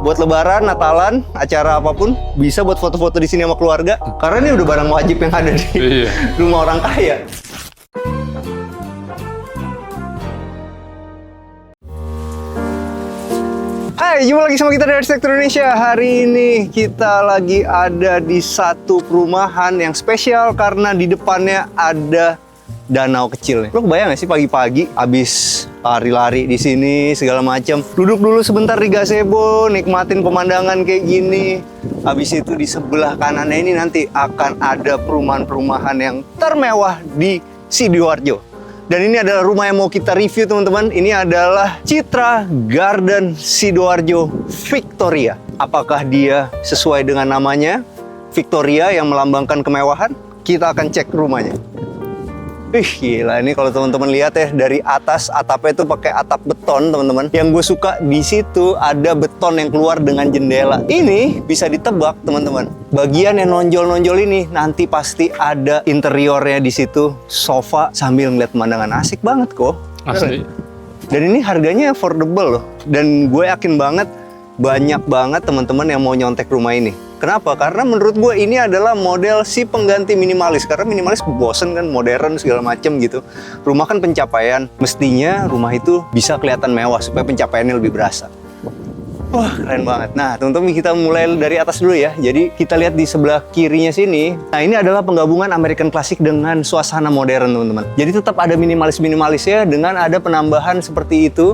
Buat lebaran, Natalan, acara apapun, bisa buat foto-foto di sini sama keluarga. Karena ini udah barang wajib yang ada di rumah orang kaya. Hai, jumpa lagi sama kita dari Arsitektur Indonesia. Hari ini kita lagi ada di satu perumahan yang spesial karena di depannya ada danau kecil nih. Lo kebayang gak sih pagi-pagi abis lari-lari di sini segala macam, duduk dulu sebentar di gazebo, nikmatin pemandangan kayak gini. Habis itu di sebelah kanannya ini nanti akan ada perumahan-perumahan yang termewah di Sidoarjo. Dan ini adalah rumah yang mau kita review, teman-teman. Ini adalah Citra Garden Sidoarjo Victoria. Apakah dia sesuai dengan namanya, Victoria yang melambangkan kemewahan? Kita akan cek rumahnya. Gila, ini kalau teman-teman lihat ya, dari atas atapnya itu pakai atap beton, teman-teman. Yang gue suka di situ ada beton yang keluar dengan jendela. Ini bisa ditebak, teman-teman. Bagian yang nonjol-nonjol ini nanti pasti ada interiornya di situ, sofa sambil ngeliat pemandangan. Asik banget kok. Asli. Dan ini harganya affordable loh. Dan gue yakin banget banyak banget teman-teman yang mau nyontek rumah ini. Kenapa? Karena menurut gue ini adalah model si pengganti minimalis. Karena minimalis bosen kan, modern segala macem gitu. Rumah kan pencapaian. Mestinya rumah itu bisa kelihatan mewah supaya pencapaiannya lebih berasa. Wah, keren banget. Nah, teman-teman, kita mulai dari atas dulu ya. Jadi kita lihat di sebelah kirinya sini. Nah, ini adalah penggabungan American Classic dengan suasana modern, teman-teman. Jadi tetap ada minimalis-minimalisnya dengan ada penambahan seperti itu.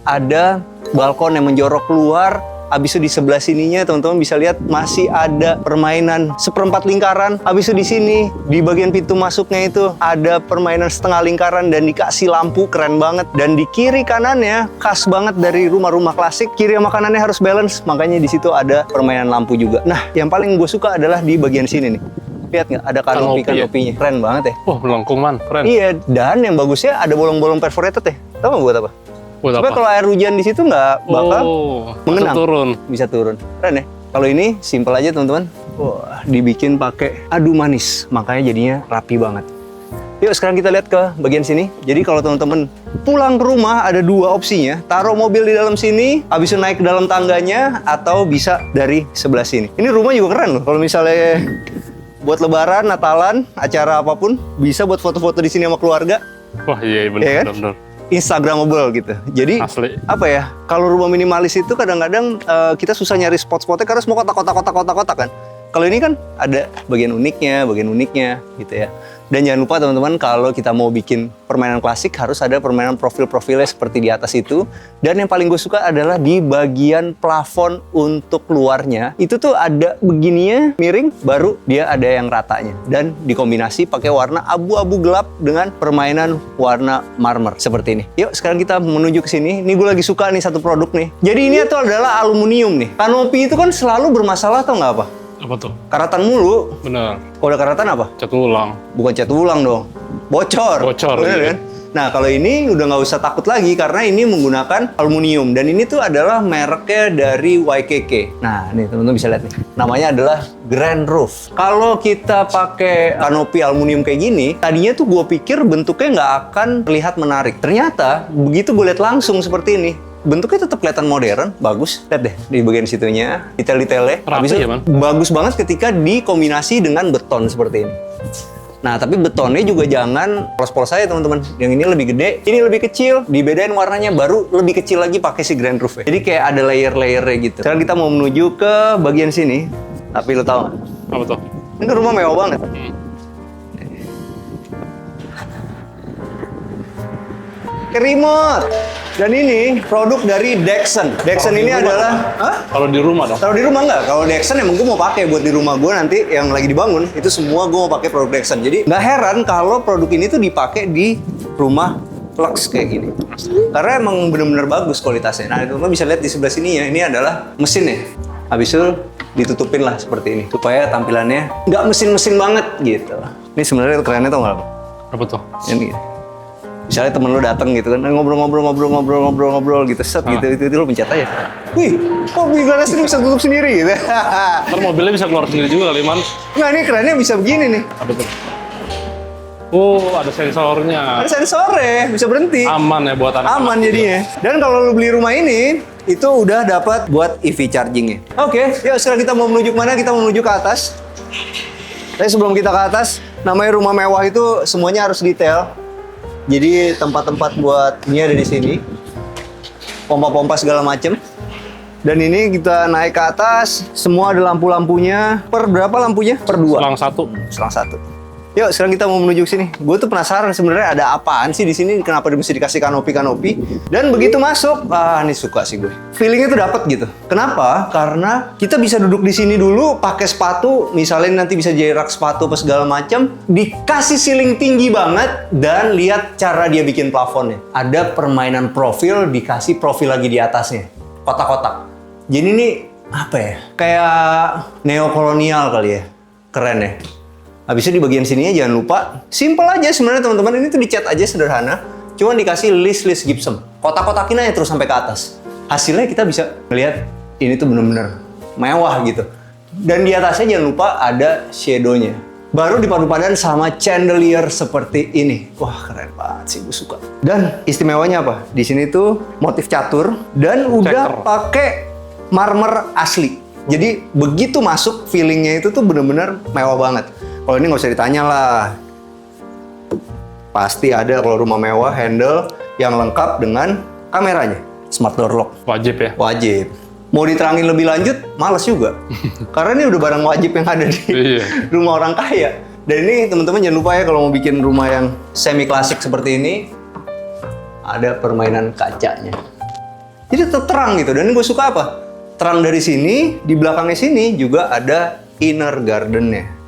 Ada balkon yang menjorok keluar. Habis itu di sebelah sininya teman-teman bisa lihat masih ada permainan seperempat lingkaran. Habis itu di sini di bagian pintu masuknya itu ada permainan setengah lingkaran dan dikasih lampu, keren banget. Dan di kiri kanannya khas banget dari rumah-rumah klasik. Kiri sama kanannya harus balance, makanya di situ ada permainan lampu juga. Nah, yang paling gue suka adalah di bagian sini nih. Lihat nggak? Ada kanopi-kanopinya. Keren banget ya. Wah, melengkung man, keren. Iya, dan yang bagusnya ada bolong-bolong perforated ya. Tahu nggak buat apa? Buat Supaya apa? kalau air hujan di situ nggak bakal mengenang. Bisa turun. Keren ya? Kalau ini simple aja, teman-teman. Wah, dibikin pakai adu manis, makanya jadinya rapi banget. Yuk sekarang kita lihat ke bagian sini. Jadi kalau teman-teman pulang ke rumah ada dua opsinya. Taruh mobil di dalam sini, habis itu naik ke dalam tangganya, atau bisa dari sebelah sini. Ini rumah juga keren loh. Kalau misalnya buat lebaran, Natalan, acara apapun, bisa buat foto-foto di sini sama keluarga. Wah, iya benar, Ya kan? benar. Instagramable gitu. Jadi Asli. apa ya? Kalau rumah minimalis itu kadang-kadang kita susah nyari spot-spotnya karena semua kotak-kotak kan. Kalau ini kan ada bagian uniknya gitu ya. Dan jangan lupa teman-teman, kalau kita mau bikin permainan klasik harus ada permainan profil-profilnya seperti di atas itu. Dan yang paling gue suka adalah di bagian plafon untuk luarnya. Itu tuh ada begininya miring, baru dia ada yang ratanya. Dan dikombinasi pakai warna abu-abu gelap dengan permainan warna marmer seperti ini. Yuk sekarang kita menuju ke sini. Ini gue lagi suka nih satu produk nih. Jadi ini tuh adalah aluminium nih. Kanopi itu kan selalu bermasalah, tau nggak apa? Apa tuh? Karatan mulu. Bener. Kalau udah karatan apa? Cat ulang. Bukan cat ulang dong. Bocor. Bener Iya. kan? Nah, kalau ini udah nggak usah takut lagi karena ini menggunakan aluminium. Dan ini tuh adalah mereknya dari YKK. Nah, nih teman-teman bisa lihat nih. Namanya adalah Grand Roof. Kalau kita pakai kanopi aluminium kayak gini, tadinya tuh gue pikir bentuknya nggak akan terlihat menarik. Ternyata, begitu gue lihat langsung seperti ini, bentuknya tetap kelihatan modern, bagus. Lihat deh di bagian situnya, detail-detailnya. Rapi ya, Man? Bagus banget ketika dikombinasi dengan beton seperti ini. Nah, tapi betonnya juga jangan polos-polos aja, teman-teman. Yang ini lebih gede, ini lebih kecil. Dibedain warnanya, baru lebih kecil lagi pakai si Grand Roof ya. Jadi kayak ada layer-layernya gitu. Sekarang kita mau menuju ke bagian sini. Tapi lo tau nggak? Apa tuh? Ini rumah mewah banget. Remote. Dan ini produk dari Dexon. Dexon ini adalah... Hah? Kalau di rumah dong. Taruh di rumah nggak? Kalau Dexon emang gue mau pakai buat di rumah gue nanti yang lagi dibangun. Itu semua gue mau pakai produk Dexon. Jadi nggak heran kalau produk ini tuh dipakai di rumah Lux kayak gini. Karena emang bener-bener bagus kualitasnya. Nah, teman-teman bisa lihat di sebelah sini ya. Ini adalah mesinnya. Habis itu ditutupin lah seperti ini. Supaya tampilannya nggak mesin-mesin banget gitu. Ini sebenarnya kerennya tau nggak apa? Apa tuh? Ini. Misalnya temen lu datang gitu kan, ngobrol gitu, set gitu, lu pencet aja. Wih, kok garasi ini bisa tutup sendiri gitu. Ntar mobilnya bisa keluar sendiri juga kali, Man. Nah, ini kerennya bisa begini nih. Apa tuh? Oh, ada sensornya. Ada sensornya, bisa berhenti. Aman ya buat anak. Aman jadinya. Dan kalau lu beli rumah ini, itu udah dapat buat EV chargingnya. Oke, yuk sekarang kita mau menuju mana? Kita mau menuju ke atas. Tapi sebelum kita ke atas, namanya rumah mewah itu semuanya harus detail. Jadi tempat-tempat buat ini ada di sini. Pompa-pompa segala macem. Dan ini kita naik ke atas, semua ada lampu-lampunya. Per berapa lampunya? Per 2. Selang satu. Selang 1. Yuk, sekarang kita mau menuju ke sini. Gue tuh penasaran sebenarnya ada apaan sih di sini? Kenapa mesti dikasih kanopi-kanopi? Dan begitu masuk, ini suka sih gue. Feelingnya tuh dapet gitu. Kenapa? Karena kita bisa duduk di sini dulu, pakai sepatu, misalnya nanti bisa jarak sepatu apa segala macam. Dikasih ceiling tinggi banget dan lihat cara dia bikin plafonnya. Ada permainan profil, dikasih profil lagi di atasnya, kotak-kotak. Jadi ini apa ya? Kayak neokolonial kali ya. Keren ya. Habisnya di bagian sininya jangan lupa, simple aja sebenarnya teman-teman, ini tuh dicat aja sederhana, cuma dikasih list gypsum, kotak-kotakin aja terus sampai ke atas. Hasilnya kita bisa melihat ini tuh bener-bener mewah gitu. Dan di atasnya jangan lupa ada shadow-nya. Baru dipadu-padan sama chandelier seperti ini. Wah keren banget sih, gue suka. Dan istimewanya apa? Di sini tuh motif catur dan udah pakai marmer asli. Jadi begitu masuk feelingnya itu tuh bener-bener mewah banget. Kalau ini nggak usah ditanya lah. Pasti ada kalau rumah mewah handle yang lengkap dengan kameranya. Smart door lock. Wajib ya? Wajib. Mau diterangin lebih lanjut, males juga. Karena ini udah barang wajib yang ada di rumah orang kaya. Dan ini teman-teman jangan lupa ya kalau mau bikin rumah yang semi klasik seperti ini, ada permainan kacanya. Jadi terang gitu. Dan gue suka apa? Terang dari sini, di belakangnya sini juga ada inner garden-nya.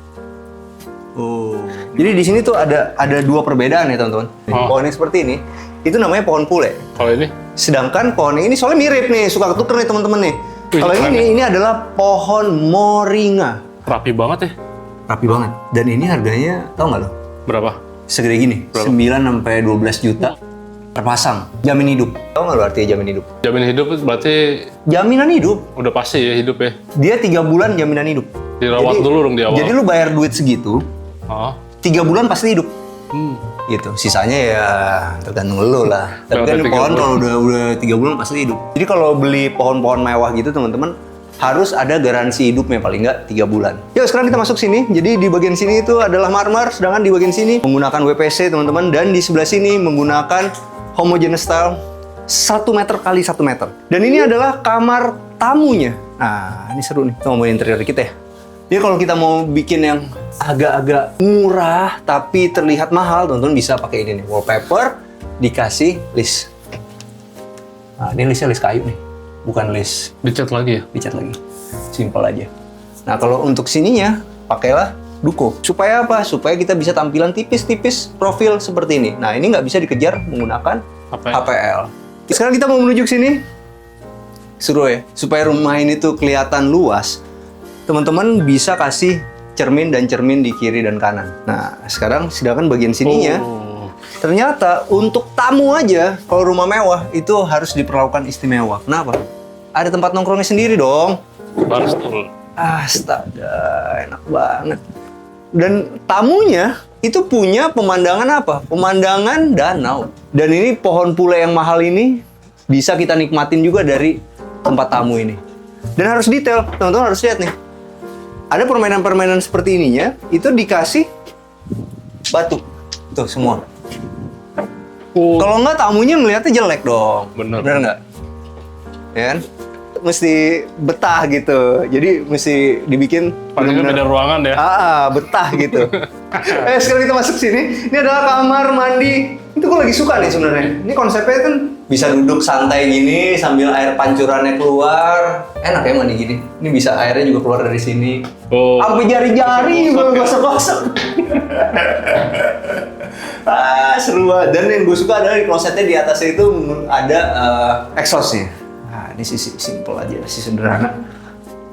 Jadi di sini tuh ada dua perbedaan ya teman-teman. Pohon yang seperti ini, itu namanya pohon pule. Kalau ini? Sedangkan pohon ini soalnya mirip nih, suka ketuker nih teman-teman nih. Kalau ini adalah pohon moringa. Rapi banget ya? Rapi banget. Dan ini harganya, tau nggak lo? Berapa? Segede gini, 9-12 juta per pasang. Jamin hidup. Tau nggak lo artinya jamin hidup? Jamin hidup berarti Jaminan hidup. udah pasti ya hidup ya? Dia 3 bulan jaminan hidup. Dirawat dulu dong di awal. Jadi lu bayar duit segitu, 3 bulan pasti hidup. Gitu. Sisanya ya tergantung lu lah. Tapi kan pohon kalau udah 3 bulan pasti hidup. Jadi kalau beli pohon-pohon mewah gitu teman-teman, harus ada garansi hidupnya paling nggak 3 bulan. Yuk sekarang kita masuk sini. Jadi di bagian sini itu adalah marmer, sedangkan di bagian sini menggunakan WPC teman-teman. Dan di sebelah sini menggunakan homogeneous style 1 meter kali 1 meter. Dan ini adalah kamar tamunya. Nah ini seru nih, kita ngomongin interior kita ya. Jadi kalau kita mau bikin yang agak-agak murah tapi terlihat mahal, teman-teman bisa pakai ini nih, wallpaper dikasih list. Nah, ini listnya list kayu nih, bukan list Dicat lagi ya? dicat lagi. Simple aja. Nah, kalau untuk sininya pakailah duko. Supaya apa? Supaya kita bisa tampilan tipis-tipis profil seperti ini. Nah, ini nggak bisa dikejar menggunakan HPL. Sekarang kita mau menuju ke sini. Seru ya. Supaya rumah ini tuh kelihatan luas, teman-teman bisa kasih cermin dan cermin di kiri dan kanan. Nah, sekarang sedangkan bagian sininya, ternyata untuk tamu aja, kalau rumah mewah itu harus diperlakukan istimewa. Kenapa? Ada tempat nongkrongnya sendiri dong. Barstool. Astaga, enak banget. Dan tamunya itu punya pemandangan apa? Pemandangan danau. Dan ini pohon pule yang mahal ini bisa kita nikmatin juga dari tempat tamu ini. Dan harus detail, teman-teman harus lihat nih. Ada permainan-permainan seperti ininya, itu dikasih batu. Tuh, semua. Kalau nggak, tamunya ngeliatnya jelek dong. Bener nggak? Ya kan? Mesti betah gitu. Jadi, mesti dibikin Paling beda ruangan ya? betah gitu. Sekarang kita masuk sini. Ini adalah kamar mandi. Itu gue lagi suka nih sebenarnya. Ini konsepnya kan bisa duduk santai gini sambil air pancurannya keluar. Enak ya mandi gini. Ini bisa airnya juga keluar dari sini. Sampai jari-jari juga gosok-gosok. Seru banget. Dan yang gue suka adalah di klosetnya di atasnya itu ada exhaust-nya. Nah, ini sih simple aja, sih sederhana.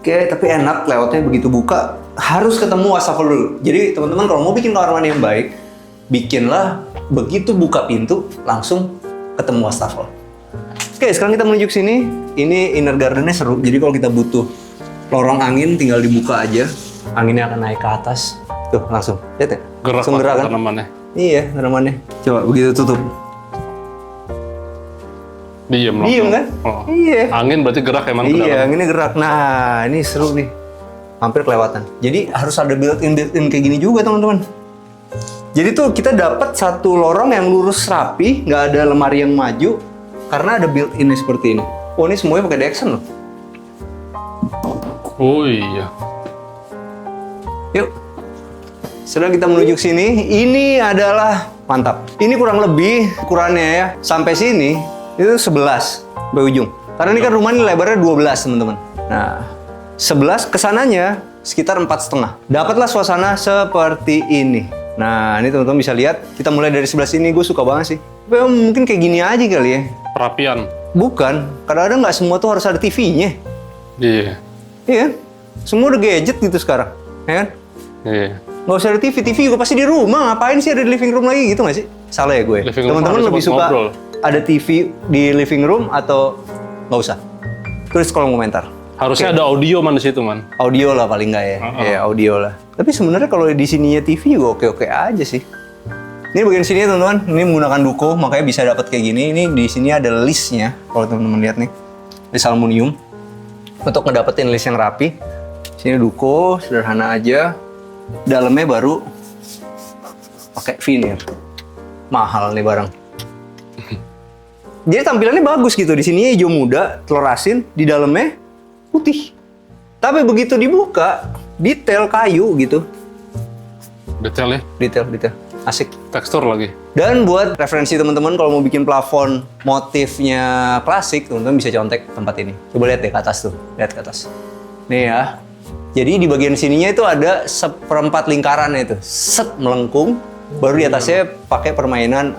Oke, tapi enak lewatnya begitu buka. Harus ketemu wastafel dulu. Jadi teman-teman kalau mau bikin kamar mandi yang baik, bikinlah begitu buka pintu langsung ketemu wastafel. Oke, sekarang kita menuju ke sini. Ini inner garden-nya seru. Jadi kalau kita butuh lorong angin tinggal dibuka aja. Anginnya akan naik ke atas. Tuh, langsung. Lihat ya? Gerak langsung gerak kan? tanamannya. Iya, tanamannya. Coba begitu tutup. Diem langsung. Diem kan? Oh. Iya. Angin berarti gerak emang ke Iya, dalam. ini gerak. Nah, ini seru nih. Hampir kelewatan. Jadi harus ada built-in kayak gini juga, teman-teman. Jadi tuh kita dapat satu lorong yang lurus rapi, nggak ada lemari yang maju, karena ada built-in seperti ini. Oh, ini semuanya pakai Dexon loh. Oh iya. Yuk. Setelah kita menuju ke sini, ini adalah mantap. Ini kurang lebih ukurannya ya, sampai sini itu 11 sampai ujung. Karena ini kan rumah ini lebarnya 12, teman-teman. Nah, 11 kesananya sekitar 4,5. Dapatlah suasana seperti ini. Nah, ini teman-teman bisa lihat, kita mulai dari sebelah sini, gue suka banget sih. Tapi mungkin kayak gini aja kali ya. Perapian. Bukan, kadang-kadang nggak semua tuh harus ada TV-nya. Iya. Iya kan? Semua udah gadget gitu sekarang, ya kan? Iya. Nggak usah ada TV, TV juga pasti di rumah. Ngapain sih ada di living room lagi gitu nggak sih? Salah ya gue? Living room Teman-teman harus lebih buat suka ngobrol. ada TV di living room atau nggak usah? Tulis kolom komentar. Harusnya ada audio man di situ man. Audio lah paling nggak ya? Iya, audio lah. Tapi sebenarnya kalau di sininya TV juga oke-oke aja sih. Ini bagian sini teman-teman, ini menggunakan duko, makanya bisa dapat kayak gini. Ini di sini ada listnya, kalau teman-teman lihat nih, list aluminium untuk ngedapetin list yang rapi. Sini duko, sederhana aja. Dalamnya baru pakai veneer. Mahal nih barang. Jadi tampilannya bagus gitu. Di sini hijau muda, telur asin, di dalamnya putih. Tapi begitu dibuka, detail kayu gitu. Detail ya. Detail. Asik. Tekstur lagi. Dan buat referensi teman-teman kalau mau bikin plafon motifnya klasik, teman-teman bisa contek tempat ini. Coba lihat deh ke atas tuh. Lihat ke atas. Nih ya. Jadi di bagian sininya itu ada seperempat lingkarannya itu. Set melengkung. Baru di atasnya pakai permainan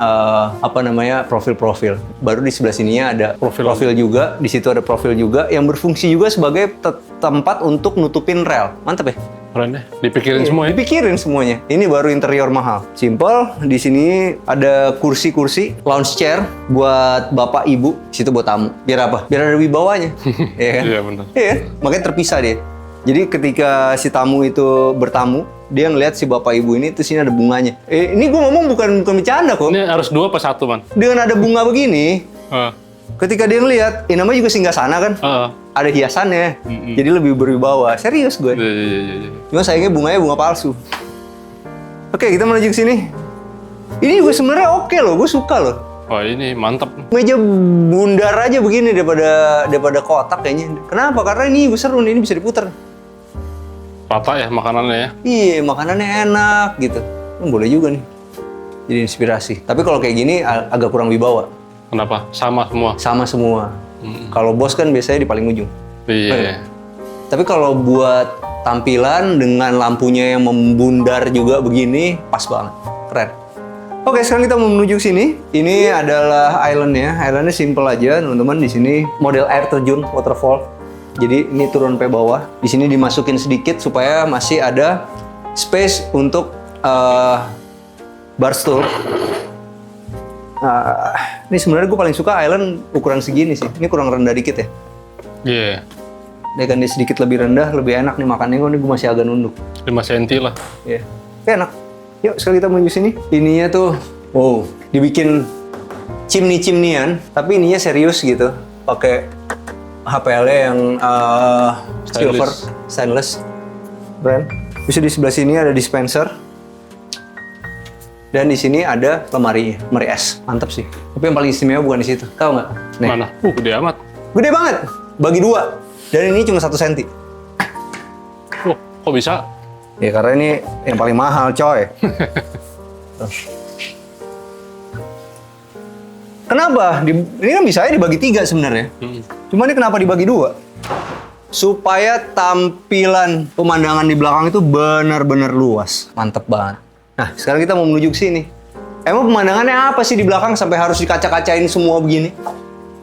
profil-profil. Baru di sebelah sininya ada profil juga. Di situ ada profil juga yang berfungsi juga sebagai tempat untuk nutupin rel. Mantap ya? Keren deh. Dipikirin semua ya. Dipikirin semuanya. Ini baru interior mahal. Simple. Di sini ada kursi-kursi, lounge chair buat bapak ibu. Di situ buat tamu. Biar apa? Biar ada wibawanya. Iya kan? Iya benar. Iya. Makanya terpisah dia. Jadi ketika si tamu itu bertamu, dia ngeliat si bapak ibu ini, terus ini ada bunganya. Ini gue ngomong bukan bercanda kok. Ini harus 2 apa 1 man? Dengan ada bunga begini, ketika dia ngeliat, namanya juga singgasana kan? Ada hiasannya. Jadi lebih berwibawa. Serius gue. Iya. Cuma sayangnya bunganya bunga palsu. Oke, kita menuju ke sini. Ini juga sebenarnya oke loh, gue suka loh. Wah ini mantap. Meja bundar aja begini daripada kotak kayaknya. Kenapa? Karena ini gue seru nih, ini bisa diputar. Rata ya makanannya ya. Iya, makanannya enak gitu. Boleh juga nih. Jadi inspirasi. Tapi kalau kayak gini agak kurang wibawa. Kenapa? Sama semua. Sama semua. Kalau bos kan biasanya di paling ujung. Iya. Tapi kalau buat tampilan dengan lampunya yang membundar juga begini, pas banget. Keren. Oke, sekarang kita mau menuju ke sini. Ini adalah islandnya. Islandnya simple aja, teman-teman. Di sini model air terjun, waterfall. Jadi ini turun sampai bawah. Di sini dimasukin sedikit supaya masih ada space untuk bar stool. Ini sebenarnya gue paling suka island ukuran segini sih. Ini kurang rendah dikit ya. Iya. Dia kan dia sedikit lebih rendah, lebih enak nih makannya. Ini gue masih agak nunduk. 5 cm lah. Iya. Enak. Yuk, sekarang kita menuju sini. Ininya tuh, wow, dibikin chimney-chimneyan, tapi ininya serius gitu. Pakai HPL yang silver, stainless brand. Bisa di sebelah sini ada dispenser. Dan di sini ada lemari es. Mantap sih. Tapi yang paling istimewa bukan di situ. Tahu nggak? Nih. Mana? Gede amat. Gede banget. Bagi 2. Dan ini cuma 1 cm. Kok bisa? Ya karena ini yang paling mahal, coy. Kenapa? Ini kan bisa aja dibagi 3 sebenarnya. Cuma ini kenapa dibagi 2? Supaya tampilan pemandangan di belakang itu benar-benar luas. Mantep banget. Nah, sekarang kita mau menuju ke sini. Emang pemandangannya apa sih di belakang sampai harus dikaca-kacain semua begini?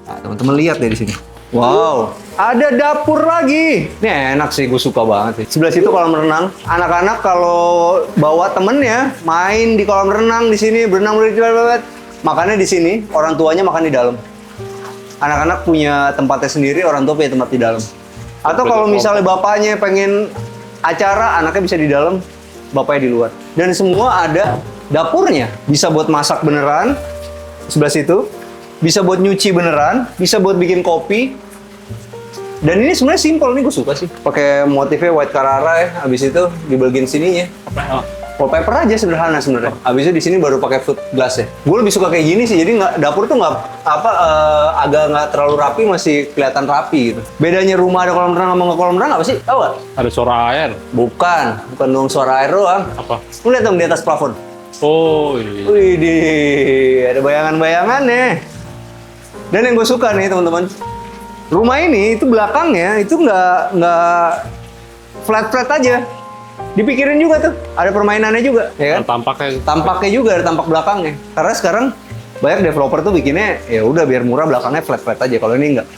Nah, teman-teman lihat deh di sini. Wow, ada dapur lagi. Ini enak sih, gue suka banget sih. Sebelah situ kolam renang. Anak-anak kalau bawa temennya main di kolam renang di sini, berenang makannya di sini, orang tuanya makan di dalam. Anak-anak punya tempatnya sendiri, orang tua punya tempat di dalam. Atau kalau misalnya bapaknya pengen acara, anaknya bisa di dalam, bapaknya di luar. Dan semua ada Dapurnya bisa buat masak beneran, sebelah situ. Bisa buat nyuci beneran, bisa buat bikin kopi. Dan ini sebenarnya simple nih, gue suka sih. Pakai motifnya white Carrara ya. Habis itu di bagian sininya wallpaper aja sederhana sebenarnya. Habis itu di sini baru pakai food glass ya. Gue lebih suka kayak gini sih. Jadi nggak, dapur tuh nggak agak nggak terlalu rapi, masih kelihatan rapi gitu. Bedanya rumah ada kolam renang sama nggak kolam renang apa sih? Tahu nggak? Ada suara air. Bukan dong suara air doang. Apa? Lu lihat dong di atas plafon. Oh iya. Widih, ada bayangan-bayangannya. Dan yang gue suka nih teman-teman, rumah ini itu belakangnya itu nggak flat aja. Dipikirin juga tuh, ada permainannya juga, ya kan? Tampaknya. Tampaknya juga ada tampak belakangnya. Karena sekarang banyak developer tuh bikinnya ya udah biar murah belakangnya flat aja. Kalau ini enggak.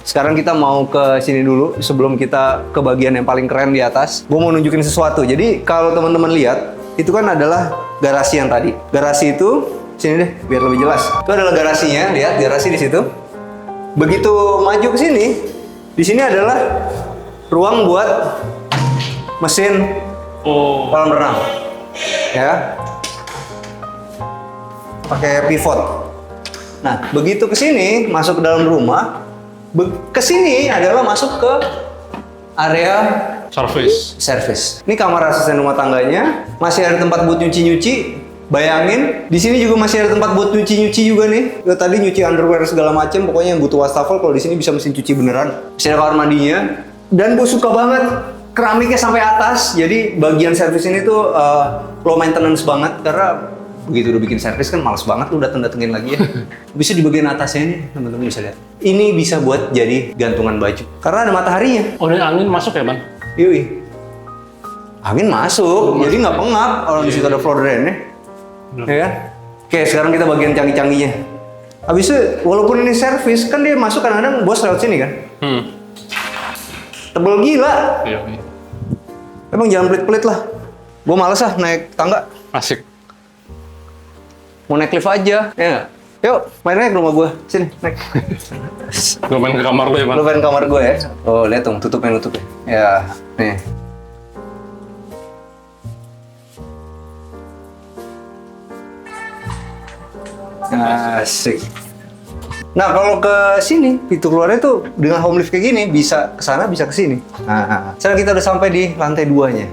Sekarang kita mau ke sini dulu sebelum kita ke bagian yang paling keren di atas. Gue mau nunjukin sesuatu. Jadi kalau teman-teman lihat, itu kan adalah garasi yang tadi. Garasi itu sini deh biar lebih jelas. Itu adalah garasinya, lihat garasi di situ. Begitu maju ke sini, di sini adalah ruang buat mesin kolam renang, ya. Pakai pivot. Nah, begitu ke sini masuk ke dalam rumah, ke sini adalah masuk ke area service. Ini kamar asisten rumah tangganya, masih ada tempat buat nyuci-nyuci. Bayangin, di sini juga masih ada tempat buat nyuci-nyuci juga nih. Gue tadi nyuci underwear segala macem, pokoknya yang butuh wastafel kalau di sini bisa mesin cuci beneran. Masih ada kamar mandinya. Dan gue suka banget keramiknya sampai atas. Jadi bagian servis ini tuh low maintenance banget karena begitu udah bikin servis kan males banget lu datengin lagi ya. Bisa di bagian atasnya nih, teman-teman bisa lihat. Ini bisa buat jadi gantungan baju karena ada mataharinya. Oh, ini angin masuk ya, Bang? Yui. Angin masuk, jadi nggak pengap. Orang di situ ada floor drain-nya. Ya kan? Oke, sekarang kita bagian canggih-canggihnya. Habis itu, walaupun ini servis, kan dia masuk kadang-kadang bos lewat sini kan? Tebel gila. Iya. Emang jangan pelit-pelit lah. Gue males ah naik tangga. Asik. Mau naik lift aja, ya nggak? Yuk, main naik ke rumah gue. Sini, naik. Gue main ke kamar lu ya, Bang? Lu main kamar gue ya? Oh, lihat dong, tutup ya. Ya, nih. Asik. Nah, kalau ke sini, pintu keluarnya tuh dengan home lift kayak gini, bisa ke sana, bisa ke sini. Nah, sekarang kita udah sampai di lantai 2-nya.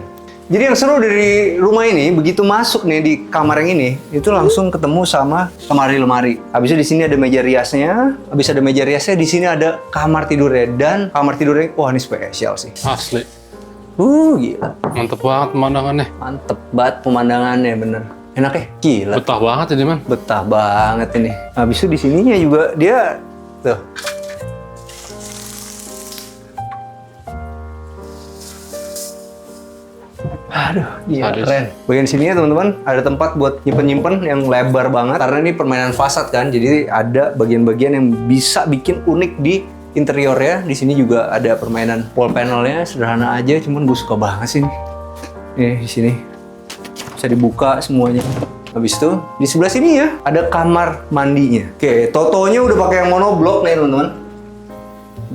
Jadi yang seru dari rumah ini, begitu masuk nih di kamar yang ini, itu langsung ketemu sama lemari-lemari. Habis itu di sini ada meja riasnya, habis ada meja riasnya, di sini ada kamar tidurnya. Dan kamar tidurnya, wah ini spesial sih. Asli. Gila. Mantep banget pemandangannya. Mantep banget pemandangannya, bener. Enak ya? Gila. Betah banget ini, Man. Betah banget ini. Habis itu di sininya juga dia tuh. Aduh, iya keren. Bagian sini ya teman-teman, ada tempat buat nyimpen-nyimpen yang lebar banget. Karena ini permainan fasad kan, jadi ada bagian-bagian yang bisa bikin unik di interiornya. Di sini juga ada permainan wall panelnya, sederhana aja, cuman gue suka banget sih. Nih, di sini bisa dibuka semuanya. Habis itu di sebelah sini ya ada kamar mandinya. Oke, totonya udah pakai yang monoblok nih teman-teman.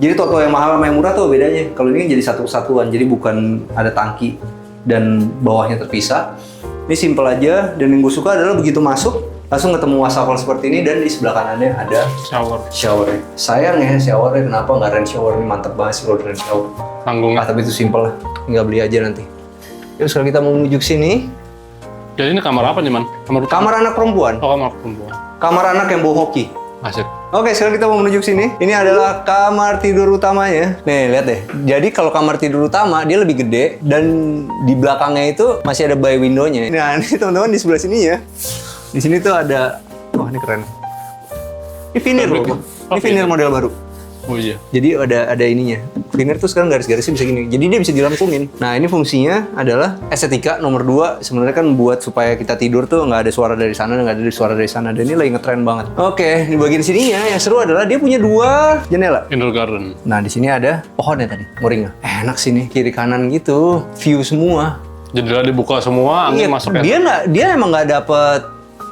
Jadi toto yang mahal sama yang murah tuh bedanya. Kalau ini jadi satu kesatuan, jadi bukan ada tangki dan bawahnya terpisah. Ini simple aja, dan yang gue suka adalah begitu masuk langsung ketemu wastafel seperti ini, dan di sebelah kanannya ada showernya. Sayang ya showernya, kenapa nggak rain shower? Ini mantep banget sih kalau rain shower. Tanggung. Tapi itu simple lah, tinggal beli aja nanti. Yuk sekarang kita mau menuju ke sini. Jadi ini kamar apa nih, Man? Kamar anak perempuan. Oh, kamar perempuan. Kamar anak yang bawa hoki. Asik. Oke, sekarang kita mau menuju ke sini. Ini adalah kamar tidur utamanya. Nih, lihat deh. Jadi kalau kamar tidur utama dia lebih gede, dan di belakangnya itu masih ada bay window-nya. Nah, ini teman-teman di sebelah sini ya. Di sini tuh ada, wah ini keren. Ini veneer loh. Ini veneer model baru. Oh iya. Jadi ada ininya. Veneer tuh sekarang garis-garisnya bisa gini. Jadi dia bisa dilengkungin. Nah, ini fungsinya adalah estetika nomor 2. Sebenarnya kan buat supaya kita tidur tuh nggak ada suara dari sana, nggak ada suara dari sana. Dan ini lagi ngetren banget. Oke, di bagian sininya yang seru adalah dia punya 2 jendela. Indoor garden. Nah, di sini ada pohonnya tadi, moringa. Enak sih nih, kiri kanan gitu, view semua. Jendela dibuka semua, angin masuk ya. Dia emang nggak dapet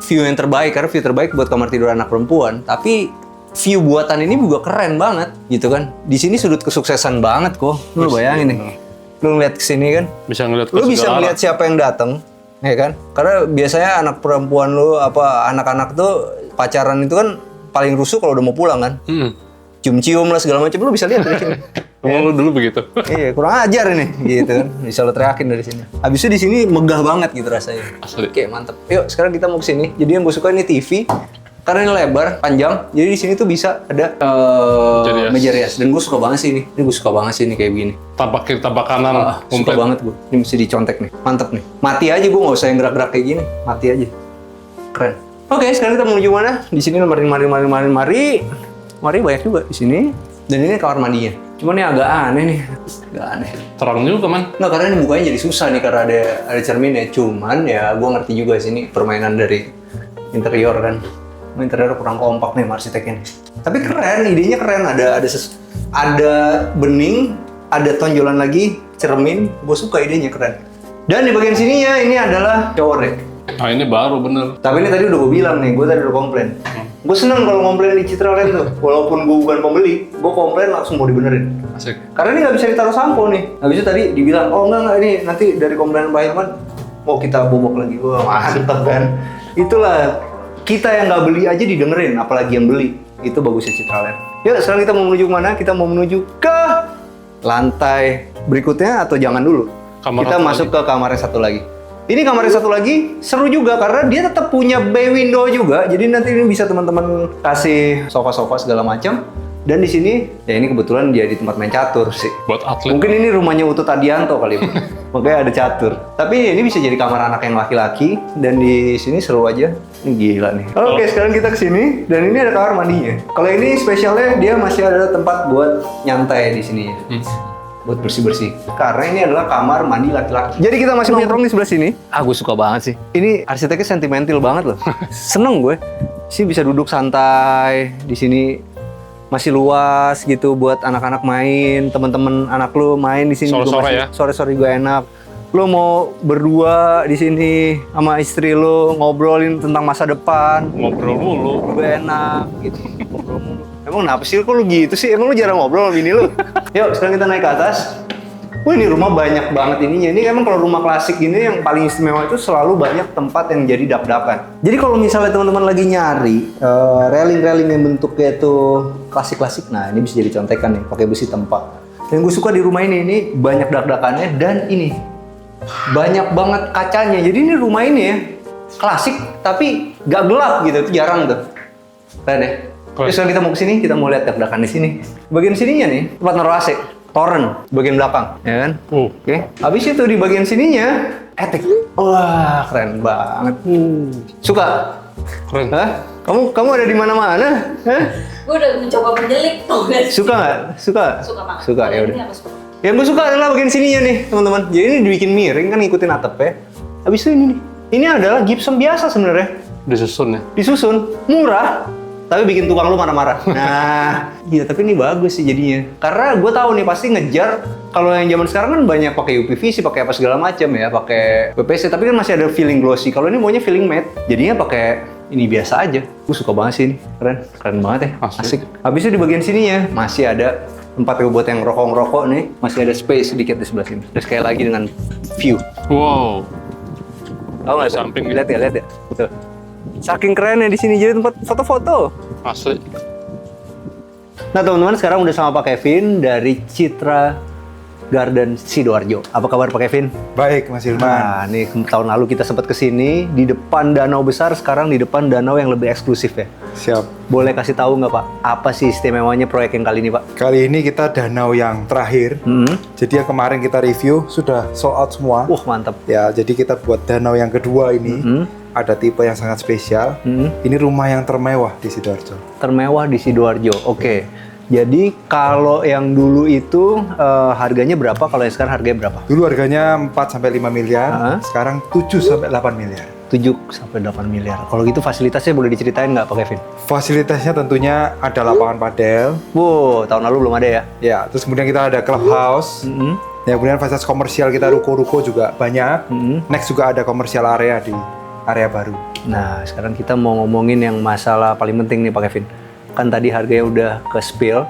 view yang terbaik, karena view terbaik buat kamar tidur anak perempuan. Tapi view buatan ini juga keren banget, gitu kan. Di sini sudut kesuksesan banget kok. Lu bayangin nih. Lu ngeliat kesini kan. Bisa ngeliat ke Lu bisa segala ngeliat arah. siapa yang datang. Ya kan? Karena biasanya anak perempuan lu anak-anak tuh pacaran itu kan paling rusuh kalau udah mau pulang kan. Cium-cium lah segala macam, lu bisa lihat dari sini. Emang lu dulu begitu? Iya, kurang ajar ini gitu kan. Bisa lo teriakin dari sini. Habis itu di sini megah banget gitu rasanya. Asli. Oke, mantep. Yuk, sekarang kita mau ke sini. Jadi yang gue suka ini TV. Karena ini lebar, panjang, jadi di sini tuh bisa ada meja rias. Dan gue suka banget sih ini. Ini gue suka banget sih ini kayak begini. Tapak kiri, tapak kanan. Suka banget gue. Ini mesti dicontek nih. Mantep nih. Mati aja gue, nggak usah yang gerak-gerak kayak gini. Mati aja. Keren. Oke, sekarang kita menuju mana? Di sini mari banyak juga di sini. Dan ini kamar mandinya. Cuman ini agak aneh nih. Agak aneh. Terang juga, Man. Nggak, karena ini bukanya jadi susah nih karena ada cerminnya. Cuman ya gue ngerti juga sini permainan dari interior kan. Interior kurang kompak nih arsiteknya. Tapi keren, idenya keren. Ada bening, ada tonjolan lagi, cermin. Gue suka idenya, keren. Dan di bagian sininya ini adalah shower deck. Nah, ini baru bener. Tapi ini tadi udah gue bilang nih, gue tadi udah komplain. Gue seneng kalau komplain di Citraland tuh. Walaupun gue bukan pembeli, gue komplain langsung mau dibenerin. Asik. Karena ini nggak bisa ditaruh sampo nih. Habis itu tadi dibilang, oh enggak ini nanti dari komplain Pak Hilman mau kita bobok lagi. Wah, mantep kan. Itulah, kita yang nggak beli aja didengerin, apalagi yang beli. Itu bagusnya Citraland. Yuk, sekarang kita mau menuju kemana? Kita mau menuju ke lantai berikutnya atau jangan dulu? Kita masuk ke kamar yang satu lagi. Ini kamar yang satu lagi seru juga karena dia tetap punya bay window juga. Jadi nanti ini bisa teman-teman kasih sofa-sofa segala macam. Dan di sini, ya ini kebetulan jadi tempat main catur sih. Buat atlet. Mungkin ini rumahnya Utut Adianto kali, makanya ada catur. Tapi ini bisa jadi kamar anak yang laki-laki dan di sini seru aja. Ini gila nih. Oke, sekarang kita ke sini dan ini ada kamar mandinya. Kalau ini spesialnya dia masih ada tempat buat nyantai di sini. Buat bersih-bersih. Karena ini adalah kamar mandi laki-laki. Jadi kita masih nongkrong di sebelah sini. Gue suka banget sih. Ini arsiteknya sentimental banget loh. Seneng gue. Sih bisa duduk santai di sini. Masih luas gitu buat anak-anak main, teman-teman anak lu main di sini. Sore-sore ya. Sore-sore gue enak. Lu mau berdua di sini sama istri lu ngobrolin tentang masa depan. Ngobrol mulu. Gue enak gitu. Ngobrol mulu. Emang kenapa sih kok lu gitu sih? Emang lu jarang ngobrol sama bini lu? Yuk, sekarang kita naik ke atas. Wah, ini rumah banyak banget ininya. Ini emang kalau rumah klasik gini yang paling istimewa itu selalu banyak tempat yang jadi dak-dakan. Jadi kalau misalnya teman-teman lagi nyari railing-railing yang bentuknya itu klasik-klasik, nah ini bisa jadi contekan nih, pakai besi tempat. Yang gue suka di rumah ini banyak dak-dakannya dan ini banyak banget kacanya. Jadi ini rumah ini ya klasik tapi gak gelap gitu, itu jarang tuh. Keren ya? Terus sekarang kita mau ke sini, kita mau lihat dak-dakan di sini. Bagian sininya nih tempat naruh AC. Toren bagian belakang, ya kan? Oke. Habis itu di bagian sininya etek. Wah, keren banget. Suka? Keren. Hah? Kamu ada di mana-mana? Hah? Gue udah mencoba menjelik tuh guys. Suka nggak? Suka? Suka banget. Suka, ya udah. Yang gue suka adalah bagian sininya nih, teman-teman. Jadi ini dibikin miring kan ngikutin atap ya. Habis itu ini nih. Ini adalah gypsum biasa sebenarnya. Disusun ya? Disusun, murah. Tapi bikin tukang lu marah-marah. Nah, iya tapi ini bagus sih jadinya. Karena gue tahu nih pasti ngejar kalau yang zaman sekarang kan banyak pakai UPVC, pakai apa segala macam ya, pakai PVC. Tapi kan masih ada feeling glossy. Kalau ini maunya feeling matte, jadinya pakai ini biasa aja. Gue suka banget sih ini, keren banget ya, asik. Habisnya di bagian sininya masih ada tempat buat yang rokok-rokok nih, masih ada space sedikit di sebelah sini. Terus sekali lagi dengan view. Wow. Tahu nggak? Samping lihat ya. Betul. Saking kerennya di sini jadi tempat foto-foto. Asli. Nah teman-teman, sekarang udah sama Pak Kevin dari Citra Garden Sidoarjo. Apa kabar Pak Kevin? Baik, Mas Hilman. Nah, nih tahun lalu kita sempat kesini di depan danau besar, sekarang di depan danau yang lebih eksklusif ya. Siap. Boleh kasih tahu nggak Pak, apa sih istimewanya proyek yang kali ini Pak? Kali ini kita danau yang terakhir. Jadi yang kemarin kita review sudah sold out semua. Mantap. Ya, jadi kita buat danau yang kedua ini. Ada tipe yang sangat spesial. Ini rumah yang termewah di Sidoarjo. Termewah di Sidoarjo, oke. Jadi kalau yang dulu itu harganya berapa? Kalau yang sekarang harganya berapa? Dulu harganya 4-5 miliar, sekarang 7-8 miliar. 7-8 miliar. Kalau gitu fasilitasnya boleh diceritain nggak Pak Kevin? Fasilitasnya tentunya ada lapangan padel. Wow, tahun lalu belum ada ya? Ya, terus kemudian kita ada clubhouse. Ya, kemudian fasilitas komersial kita ruko-ruko juga banyak. Next juga ada komersial area di area baru. Nah, sekarang kita mau ngomongin yang masalah paling penting nih Pak Kevin. Kan tadi harganya udah ke spill.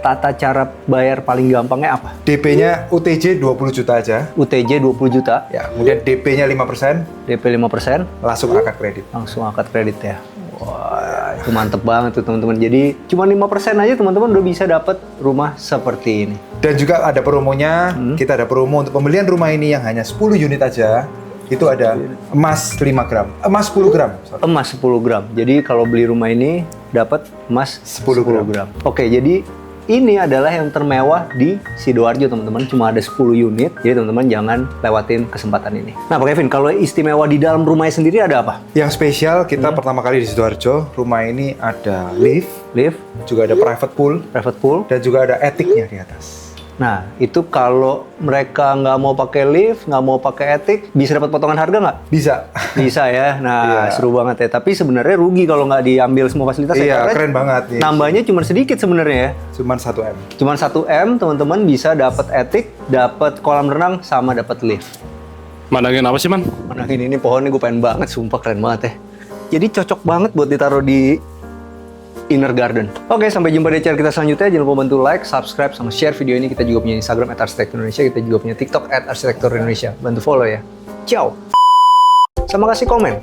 tata cara bayar paling gampangnya apa? DP-nya UTJ 20 juta aja. UTJ 20 juta, Ya, kemudian DP-nya 5%, DP 5%, langsung akad kredit. langsung akad kredit ya. Wah, itu mantep banget tuh teman-teman. Jadi cuma 5% aja teman-teman udah bisa dapat rumah seperti ini. Dan juga ada promonya, kita ada promo untuk pembelian rumah ini yang hanya 10 unit aja. Itu ada emas 5 gram, emas 10 gram. Sorry. Emas 10 gram. Jadi kalau beli rumah ini dapat emas 10 gram. Oke, jadi ini adalah yang termewah di Sidoarjo teman-teman. Cuma ada 10 unit. Jadi teman-teman jangan lewatin kesempatan ini. Nah Pak Kevin, kalau istimewa di dalam rumahnya sendiri ada apa? Yang spesial kita pertama kali di Sidoarjo, rumah ini ada lift, Lift, juga ada private pool, private pool. dan juga ada attic-nya di atas. Nah, itu kalau mereka nggak mau pakai lift, nggak mau pakai attic, bisa dapat potongan harga nggak? Bisa. Bisa ya. Nah, Iya. seru banget ya. Tapi sebenarnya rugi kalau nggak diambil semua fasilitas. Iya, Karena keren banget nih. Nambahnya cuma sedikit sebenarnya ya. Cuman 1M. Cuman 1M, teman-teman bisa dapat attic, dapat kolam renang, sama dapat lift. Mandangin apa sih, Man? Mana ini pohonnya gue pengen banget, sumpah keren banget ya. Jadi cocok banget buat ditaruh di inner garden. Oke, sampai jumpa di acara kita selanjutnya. Jangan lupa bantu like, subscribe, sama share video ini. Kita juga punya Instagram @arsitekturindonesia. Kita juga punya TikTok @arsitekturindonesia. Bantu follow ya. Ciao. Sama kasih komen.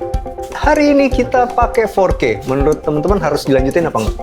Hari ini kita pakai 4K. Menurut teman-teman harus dilanjutin apa enggak?